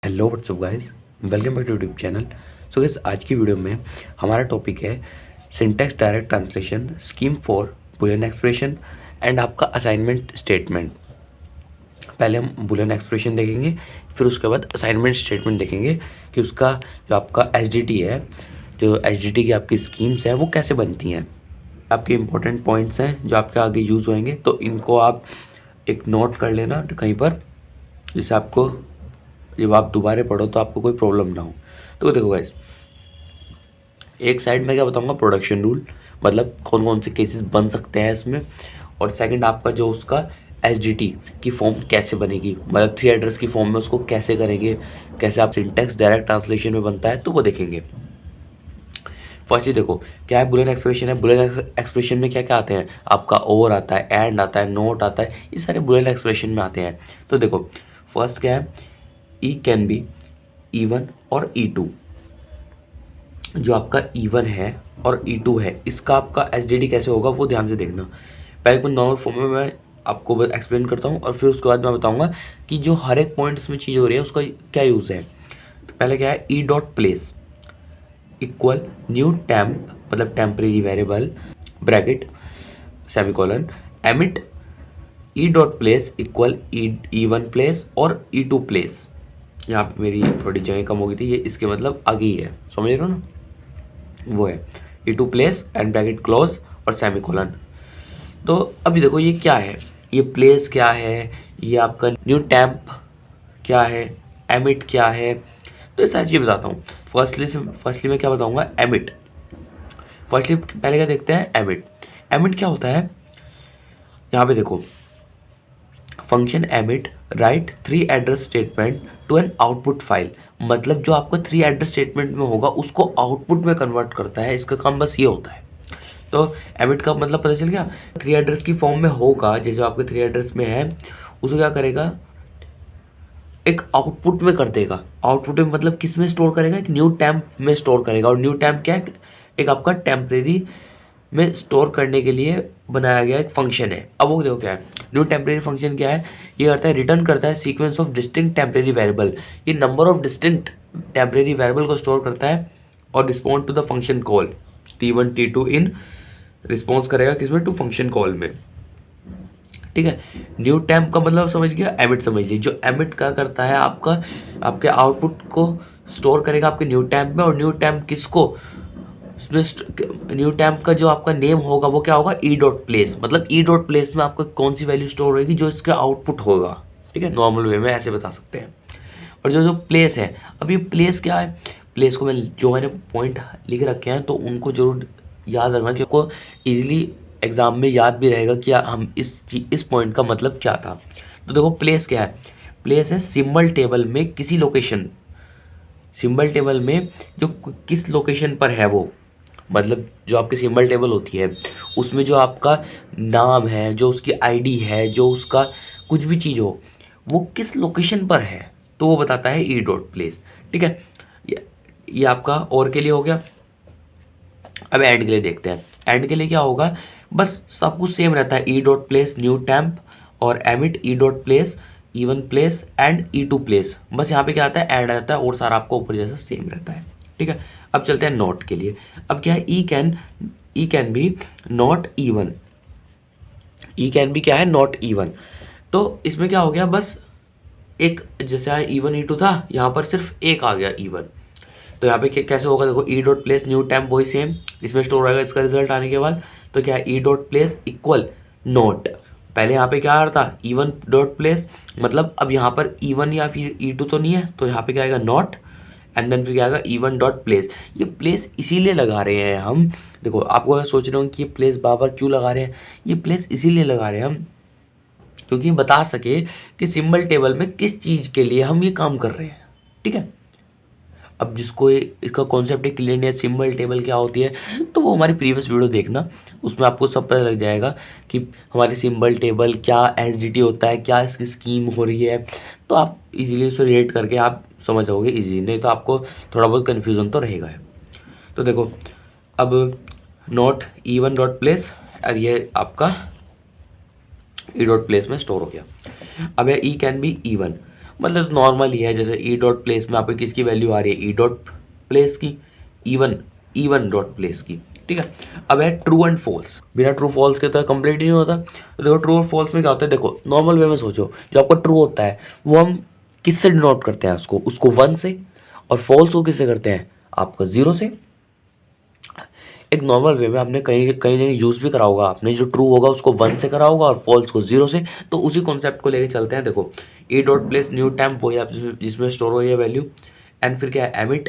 Hello what's up guys, welcome back to YouTube channel. So guys, आज की video में हमारा टॉपिक है syntax direct translation, scheme for Boolean expression and आपका assignment statement. पहले हम बुलियन एक्सप्रेशन देखेंगे, फिर उसके बाद असाइनमेंट स्टेटमेंट देखेंगे कि उसका जो आपका एसडीटी है, जो एसडीटी की आपकी स्कीम्स हैं वो कैसे बनती हैं। आपके इंपॉर्टेंट पॉइंट्स हैं जो आपके आगे यूज़ होंगे, तो इनको आप एक नोट कर लेना कहीं पर, जिससे आपको जब आप दोबारा पढ़ो तो आपको कोई प्रॉब्लम ना हो। तो देखो गाइस, एक साइड में क्या बताऊंगा, प्रोडक्शन रूल, मतलब कौन कौन से केसेस बन सकते हैं इसमें, और सेकंड आपका जो उसका एसडीटी की फॉर्म कैसे बनेगी, मतलब थ्री एड्रेस की फॉर्म में उसको कैसे करेंगे, कैसे आप सिंटैक्स डायरेक्ट ट्रांसलेशन में बनता है, तो वो देखेंगे। फर्स्टली देखो क्या है, बुलियन एक्सप्रेशन है। बुलियन एक्सप्रेशन में क्या क्या आते हैं, आपका और आता है, एंड आता है, नोट आता है, ये सारे बुलियन एक्सप्रेशन में आते हैं। तो देखो फर्स्ट क्या है, ई कैन बी, E1 और E2। जो आपका E1 है और E2 है, इसका आपका एसडीडी कैसे होगा वो ध्यान से देखना। पहले मैं नॉर्मल फॉर्म में मैं आपको एक्सप्लेन करता हूँ, और फिर उसके बाद मैं बताऊंगा कि जो हर एक पॉइंट इसमें चीज़ हो रही है उसका क्या यूज़ है। तो पहले क्या है, E dot place equal new temp, मतलब temporary variable, bracket, semicolon, emit E dot place equal E1 place और E2 प्लेस। यहाँ पे मेरी थोड़ी जगह कम हो गई थी, ये इसके मतलब आगे ही है, समझ रहे हो ना, वो है E2 place and bracket close और सेमीकोलन। तो अभी देखो ये क्या है, ये प्लेस क्या है, ये आपका न्यू टैम्प क्या है, एमिट क्या है, तो ये सारी चीज़ बताता हूँ। फर्स्टली मैं क्या बताऊँगा, एमिट। फर्स्टली पहले क्या देखते हैं, एमिट। एमिट क्या होता है, यहाँ पे देखो, function emit write three address statement to an output file, मतलब जो आपका थ्री एड्रेस स्टेटमेंट में होगा उसको आउटपुट में कन्वर्ट करता है। इसका काम बस ये होता है। तो एमिट का मतलब पता चल गया, थ्री एड्रेस की फॉर्म में होगा, जैसे आपके थ्री एड्रेस में है, उसे क्या करेगा, एक आउटपुट में कर देगा। आउटपुट में मतलब किस में स्टोर करेगा, एक न्यू टैम्प में स्टोर करेगा। और न्यू टैम्प क्या है, एक आपका टेम्परेरी में स्टोर करने के लिए बनाया गया एक फंक्शन है। अब वो देखो क्या है, न्यू टेम्परेरी फंक्शन क्या है, ये करता है, रिटर्न करता है sequence of distinct temporary variable. ये number of distinct temporary variable को स्टोर करता है और respond to the function call T1 T2 इन, रिस्पॉन्स करेगा किसमें, टू फंक्शन कॉल में। ठीक है, न्यू टैम्प का मतलब समझ गया, एमिट समझ लीजिए। जो एमिट क्या करता है, आपका आपके आउटपुट को स्टोर करेगा आपके न्यू टैम्प में, और न्यू टैम्प किसको, उसमें न्यू टैम्प का जो आपका नेम होगा वो क्या होगा, ई डॉट प्लेस, मतलब ई डॉट प्लेस में आपका कौन सी वैल्यू स्टोर होगी, जो इसका आउटपुट होगा। ठीक है, नॉर्मल वे में ऐसे बता सकते हैं। और जो जो प्लेस है, अब ये प्लेस क्या है, प्लेस को मैंने पॉइंट लिख रखे हैं तो उनको जरूर याद रखना, क्योंकि आपको ईजिली एग्जाम में याद भी रहेगा कि हम इस पॉइंट का मतलब क्या था। तो देखो प्लेस क्या है, प्लेस है सिंबल टेबल में किसी लोकेशन, सिंबल टेबल में जो किस लोकेशन पर है वो, मतलब जो आपकी सिंबल टेबल होती है उसमें जो आपका नाम है, जो उसकी आईडी है, जो उसका कुछ भी चीज़ हो, वो किस लोकेशन पर है, तो वो बताता है ई डॉट प्लेस। ठीक है, ये आपका और के लिए हो गया। अब एंड के लिए देखते हैं। एंड के लिए क्या होगा, बस सब कुछ सेम रहता है, E dot place new temp और emit E dot place E1 place and E2 place. बस यहाँ पे क्या आता है, एंड आता है, और सारा आपका ऊपर जैसा सेम रहता है। ठीक है, अब चलते हैं नॉट के लिए। अब क्या है, E can be not E1, E can be क्या है, नॉट E1। तो इसमें क्या हो गया, बस एक जैसे E1 E2 था, यहाँ पर सिर्फ एक आ गया E1। तो यहाँ पे कैसे होगा, देखो ई डॉट प्लेस न्यू टैम्प वही सेम, इसमें स्टोर रहेगा इसका रिजल्ट आने के बाद। तो क्या है, E dot place equal note, पहले यहाँ पे क्या आ रहा था, E1 डॉट प्लेस, मतलब अब यहाँ पर E1 या फिर E2 तो नहीं है, तो यहाँ पे क्या आएगा, नॉट, एंड देन फिर क्या आएगा, E1 डॉट प्लेस। ये प्लेस इसीलिए लगा रहे हैं हम, देखो आपको अगर सोच रहे हो कि ये प्लेस बार बार क्यों लगा रहे हैं, ये प्लेस इसीलिए लगा रहे हैं हम क्योंकि बता सके कि सिंबल टेबल में किस चीज़ के लिए हम ये काम कर रहे हैं। ठीक है, अब जिसको इसका कॉन्सेप्ट है क्लियर नहीं है, सिंबल टेबल क्या होती है, तो वो हमारी प्रीवियस वीडियो देखना, उसमें आपको सब पता लग जाएगा कि हमारी सिंबल टेबल क्या, एसडीटी होता है क्या, इसकी स्कीम हो रही है। तो आप इजीली उसे रिलेट करके आप समझ जाओगे इजीली, नहीं तो आपको थोड़ा बहुत कन्फ्यूज़न तो रहेगा है। तो देखो अब नॉट E1 डॉट प्लेस, और ये आपका ई डॉट प्लेस में स्टोर हो गया। अब है ई कैन बी E1, मतलब नॉर्मल ही है, जैसे ई डॉट प्लेस में आपको किसकी वैल्यू आ रही है, ई डॉट प्लेस की, ई वन डॉट प्लेस की, ठीक है। अब है ट्रू एंड फॉल्स, बिना ट्रू फॉल्स के तो कंप्लीट ही नहीं होता। तो देखो ट्रू और फॉल्स में क्या होता है, देखो नॉर्मल वे में सोचो, जो आपका ट्रू होता है वो हम किससे डिनोट करते हैं, उसको 1 से, और फॉल्स को किससे करते हैं, आपका 0 से। एक नॉर्मल वे में आपने कहीं कहीं जगह यूज़ भी करा होगा, आपने जो ट्रू होगा उसको 1 से करा होगा और फॉल्स को 0 से। तो उसी कॉन्सेप्ट को लेके चलते हैं। देखो ई डॉट प्लेस न्यू टेम्प वही आप जिसमें स्टोर हो रही है वैल्यू, एंड फिर क्या है emit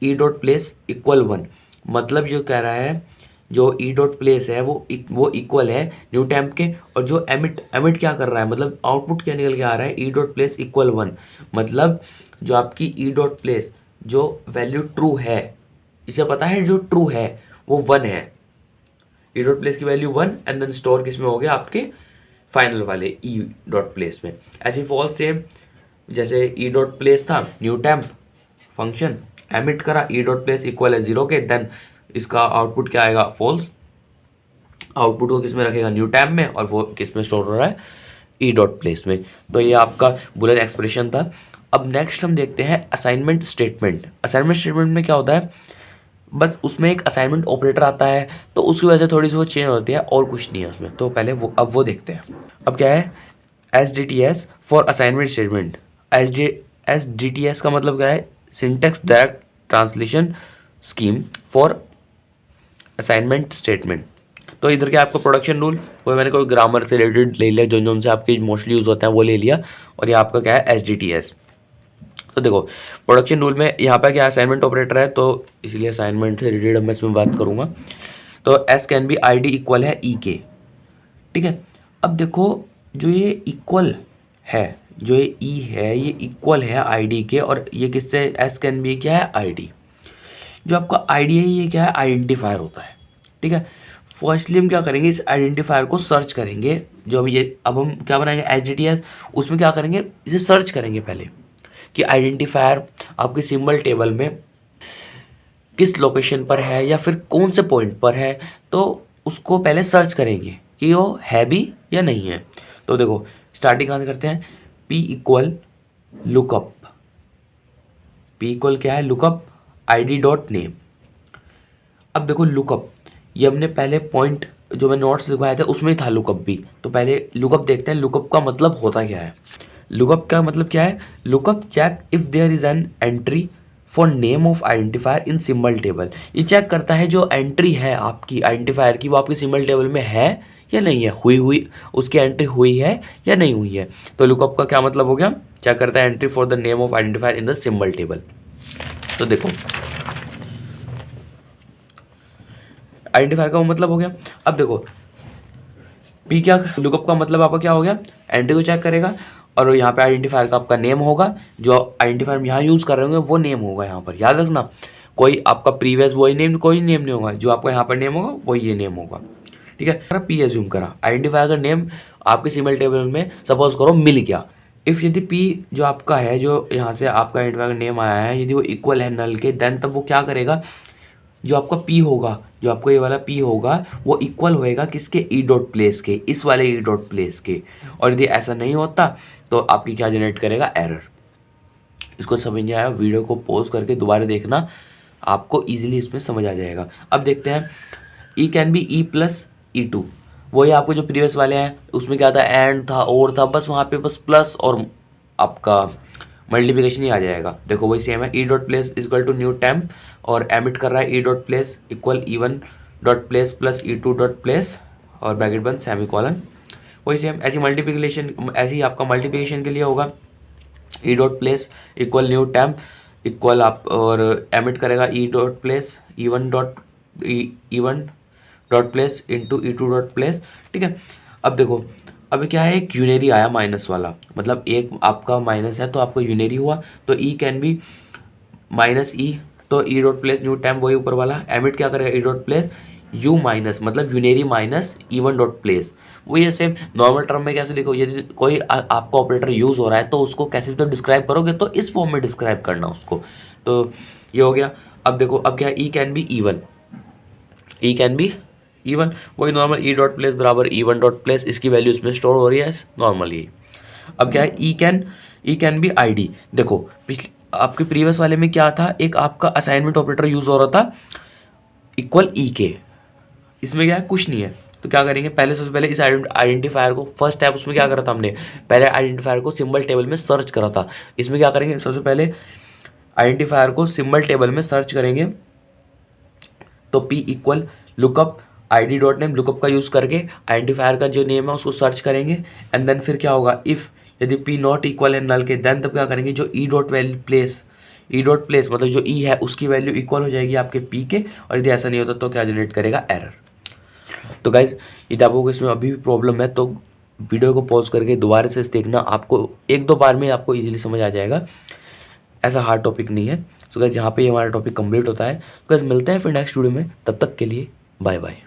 E dot place equal 1, मतलब जो कह रहा है जो ई डॉट प्लेस है वो इक्वल है न्यू टेम्प के, और जो एमिट क्या कर रहा है, मतलब आउटपुट क्या निकल के आ रहा है, ई डॉट प्लेस इक्वल 1, मतलब जो आपकी ई डॉट प्लेस जो वैल्यू ट्रू है, इसे पता है जो ट्रू है वो 1 है, ई डॉट प्लेस की वैल्यू 1, एंड देन स्टोर किस में हो गया, आपके फाइनल वाले ई डॉट प्लेस में। ऐसे फॉल्स सेम, जैसे ई डॉट प्लेस था न्यू टेम्प फंक्शन, एमिट करा ई डॉट प्लेस इक्वल है 0 के, देन इसका आउटपुट क्या आएगा, फॉल्स। आउटपुट को किस में रखेगा, न्यू टेम्प में, और वो किस में स्टोर हो रहा है, ई डॉट प्लेस में। तो ये आपका बुलियन एक्सप्रेशन था। अब नेक्स्ट हम देखते हैं असाइनमेंट स्टेटमेंट। असाइनमेंट स्टेटमेंट में क्या होता है, बस उसमें एक असाइनमेंट ऑपरेटर आता है, तो उसकी वजह से थोड़ी सी वो चेंज होती है, और कुछ नहीं है उसमें। तो पहले वो देखते हैं। अब क्या है, SDTS for assignment statement. SDTS का मतलब क्या है, syntax direct translation scheme for assignment statement. तो इधर क्या आपका प्रोडक्शन रूल, वो मैंने कोई ग्रामर से रिलेटेड ले लिया, जो से आपके मोस्टली यूज़ होते हैं वो ले लिया, और ये आपका क्या है SDTS। तो देखो प्रोडक्शन रूल में यहाँ पर क्या असाइनमेंट ऑपरेटर है, तो इसीलिए असाइनमेंट से रिलेटेड मैं इसमें बात करूँगा। तो S can be ID equal है E के, ठीक है। अब देखो जो ये इक्वल है, जो ये E है ये इक्वल है ID के, और ये किससे, S कैन बी क्या है ID। जो आपका ID है ये क्या है, आइडेंटिफायर होता है, ठीक है। फर्स्टली हम क्या करेंगे, इस आइडेंटिफायर को सर्च करेंगे, जो अब हम क्या बनाएंगे SDTS, उसमें क्या करेंगे, इसे सर्च करेंगे पहले कि आइडेंटिफायर आपके सिंबल टेबल में किस लोकेशन पर है या फिर कौन से पॉइंट पर है, तो उसको पहले सर्च करेंगे कि वो है भी या नहीं है। तो देखो स्टार्टिंग कहाँ से करते हैं, P equal lookup, P equal क्या है, लुकअप ID डॉट नेम। अब देखो लुकअप, ये हमने पहले पॉइंट जो मैं नोट्स लिखवाया था उसमें था लुकअप भी, तो पहले लुकअप देखते हैं लुकअप का मतलब होता क्या है। लुकअप का मतलब क्या है, lookup check if there is an entry for name of identifier in symbol table. ये चेक करता है जो एंट्री है आपकी आइडेंटिफायर की वो आपके सिंबल टेबल में है या नहीं है, हुई उसकी एंट्री हुई है या नहीं हुई है। तो लुकअप का क्या मतलब हो गया, चेक करता है entry for the name of identifier in the symbol table. तो देखो आइडेंटिफायर का वो मतलब हो गया। अब देखो पी क्या, लुकअप का मतलब आपका क्या हो गया, एंट्री को चेक करेगा, और यहाँ पे आइडेंटिफायर का आपका नेम होगा, जो आइडेंटिफायर हम यहाँ यूज़ कर रहे होंगे वो नेम होगा। यहाँ पर याद रखना, कोई आपका प्रीवियस वही नेम, कोई नेम नहीं होगा, जो आपका यहाँ पर नेम होगा वही ये नेम होगा, ठीक है। पी एज्यूम करा, आइडेंटिफायर का नेम आपके सिंबल टेबल में सपोज करो मिल गया। इफ़ यदि पी जो आपका है, जो यहाँ से आपका आइडेंटिफायर का नेम आया है, यदि वो इक्वल है नल के, देन तब वो क्या करेगा, जो आपका P होगा, जो आपको ये वाला P होगा वो इक्वल होएगा किसके, ई डॉट प्लेस के, इस वाले ई डॉट प्लेस के। और यदि ऐसा नहीं होता तो आपकी क्या जनरेट करेगा, एरर। इसको समझ नहीं आया, वीडियो को पॉज करके दोबारा देखना, आपको इजीली इसमें समझ आ जाएगा। अब देखते हैं E can be E plus E2, वही आपको जो प्रीवियस वाले हैं उसमें क्या था, एंड था और था, बस वहाँ पे बस प्लस और आपका मल्टीप्लिकेशन ही आ जाएगा। देखो वही सेम है, E dot place equal to new temp, और एमिट कर रहा है E dot place equal E1 dot place plus E2 dot place, और ब्रैकेट बंद सेमी कॉलन। वही सेम ऐसी मल्टीप्लिकेशन, ऐसी आपका मल्टीप्लिकेशन के लिए होगा, E dot place equal new temp equal आप, और एमिट करेगा E dot place E1 dot place into E2 dot place, ठीक है। अब देखो अब क्या है, एक यूनेरी आया माइनस वाला, मतलब एक आपका माइनस है तो आपका यूनेरी हुआ, तो ई कैन बी माइनस ई, तो ई डॉट प्लेस न्यू टाइम वही ऊपर वाला, एमिट क्या करेगा, E dot place you minus, मतलब यूनेरी माइनस E1 डॉट प्लेस। वो ये सेम नॉर्मल टर्म में कैसे लिखो, यदि कोई आपका ऑपरेटर यूज़ हो रहा है तो उसको कैसे तो डिस्क्राइब करोगे, तो इस फॉर्म में डिस्क्राइब करना उसको। तो ये हो गया। अब देखो अब क्या है, E can be E1, E can be E1, वही नॉर्मल ई डॉट प्लेस बराबर E1 डॉट प्लेस, इसकी वैल्यू इसमें स्टोर हो रही है नॉर्मली। अब क्या है, ई कैन बी ID। देखो पिछले आपके प्रीवियस वाले में क्या था, एक आपका असाइनमेंट ऑपरेटर यूज हो रहा था इक्वल ई के, इसमें क्या है, कुछ नहीं है। तो क्या करेंगे, पहले सबसे पहले इस आइडेंटिफायर को, फर्स्ट स्टेप उसमें क्या करा था हमने, पहले आइडेंटिफायर को सिंबल टेबल में सर्च करा था। इसमें क्या करेंगे, सबसे पहले आइडेंटिफायर को सिंबल टेबल में सर्च करेंगे। तो P equal lookup ID dot name, lookup का यूज़ करके आइडेंटिफायर का जो नेम है उसको सर्च करेंगे। एंड देन फिर क्या होगा, इफ़ यदि P नॉट इक्वल है नल के, देन तब क्या करेंगे, जो ई डॉट प्लेस मतलब जो ई है उसकी वैल्यू इक्वल हो जाएगी आपके P के, और यदि ऐसा नहीं होता तो क्या जनरेट करेगा, एरर। तो गाइज यदि आपको इसमें अभी भी प्रॉब्लम है तो वीडियो को पॉज करके दोबारा से देखना, आपको एक दो बार में आपको इजीली समझ आ जाएगा, ऐसा हार्ड टॉपिक नहीं है। सो गाइज यहाँ पे हमारा टॉपिक कंप्लीट होता है। तो गाइज मिलते हैं फिर नेक्स्ट वीडियो में, तब तक के लिए बाय बाय।